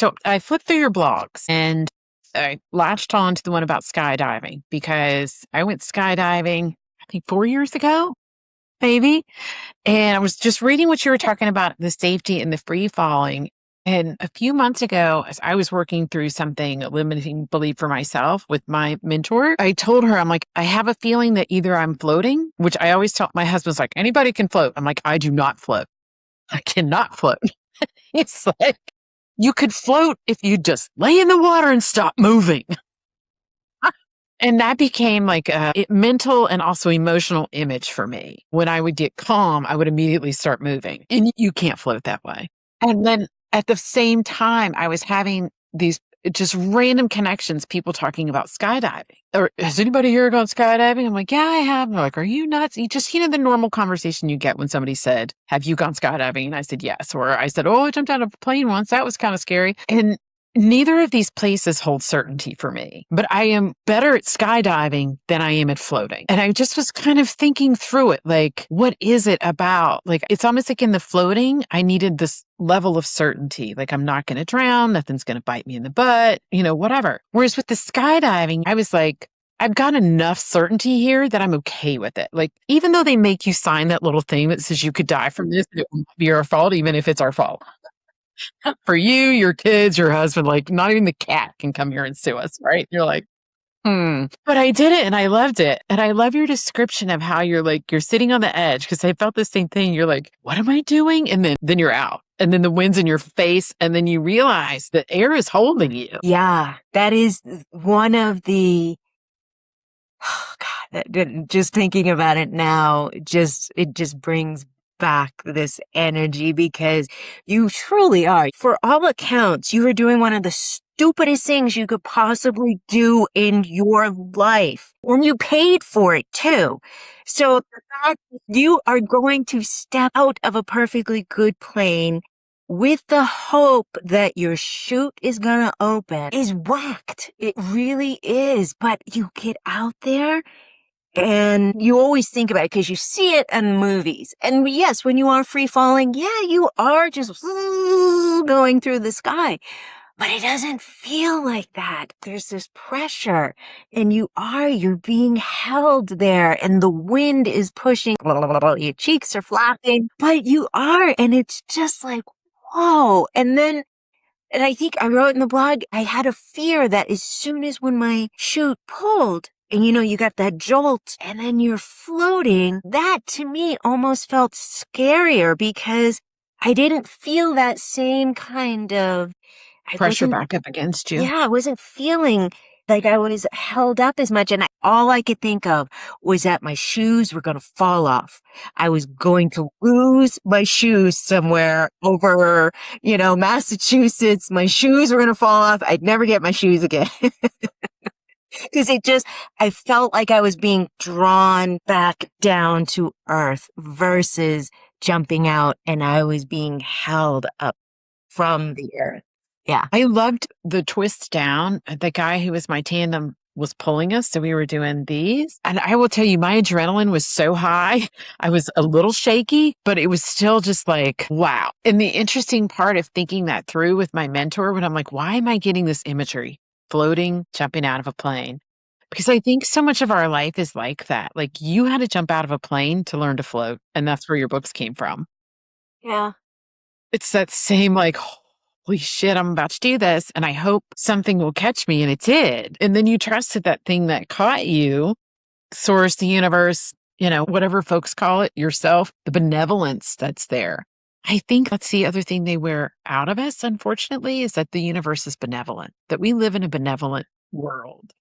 So I flipped through your blogs and I latched on to the one about skydiving because I went skydiving, I think 4 years ago, maybe. And I was just reading what you were talking about the safety and the free falling. And a few months ago, as I was working through something, a limiting belief for myself with my mentor, I told her, I'm like, I have a feeling that either I'm floating, which I always tell my husband's like, anybody can float. I'm like, I do not float. I cannot float. It's like, you could float if you just lay in the water and stop moving. And that became like a mental and also emotional image for me. When I would get calm, I would immediately start moving. And you can't float that way. And then at the same time, I was having these just random connections, people talking about skydiving. Or has anybody here gone skydiving? I'm like, yeah, I have. And they're like, are you nuts? You just, the normal conversation you get when somebody said, have you gone skydiving? And I said, yes. Or I said, oh, I jumped out of a plane once. That was kind of scary. And neither of these places hold certainty for me, but I am better at skydiving than I am at floating. And I just was kind of thinking through it. Like, what is it about? Like, it's almost like in the floating, I needed this level of certainty. Like, I'm not going to drown. Nothing's going to bite me in the butt, whatever. Whereas with the skydiving, I was like, I've got enough certainty here that I'm okay with it. Like, even though they make you sign that little thing that says you could die from this, it won't be your fault, even if it's our fault. For you, your kids, your husband, like not even the cat can come here and sue us, right? You're like, But I did it and I loved it. And I love your description of how you're like, you're sitting on the edge because I felt the same thing. You're like, what am I doing? And then you're out. And then the wind's in your face. And then you realize that air is holding you. Yeah, that is one of the, oh God, just thinking about it now, it just brings back this energy because you truly are. For all accounts, you are doing one of the stupidest things you could possibly do in your life. And you paid for it too. So the fact that you are going to step out of a perfectly good plane with the hope that your chute is going to open is whacked. It really is. But you get out there and you always think about it because you see it in movies. And yes, when you are free falling, yeah, you are just going through the sky. But it doesn't feel like that. There's this pressure and you're being held there and the wind is pushing, your cheeks are flapping, but you are. And it's just like, whoa. And I think I wrote in the blog, I had a fear that as soon as when my chute pulled, and you got that jolt and then you're floating, that to me almost felt scarier because I didn't feel that same kind of Pressure back up against you. Yeah, I wasn't feeling like I was held up as much. And all I could think of was that my shoes were going to fall off. I was going to lose my shoes somewhere over, Massachusetts. My shoes were going to fall off. I'd never get my shoes again. Because I felt like I was being drawn back down to earth versus jumping out and I was being held up from the earth. Yeah. I loved the twist down. The guy who was my tandem was pulling us. So we were doing these. And I will tell you, my adrenaline was so high. I was a little shaky, but it was still just like, wow. And the interesting part of thinking that through with my mentor, when I'm like, why am I getting this imagery? Floating, jumping out of a plane. Because I think so much of our life is like that. Like you had to jump out of a plane to learn to float. And that's where your books came from. Yeah. It's that same like, holy shit, I'm about to do this. And I hope something will catch me. And it did. And then you trusted that thing that caught you, source, the universe, whatever folks call it, yourself, the benevolence that's there. I think that's the other thing they wear out of us, unfortunately, is that the universe is benevolent, that we live in a benevolent world.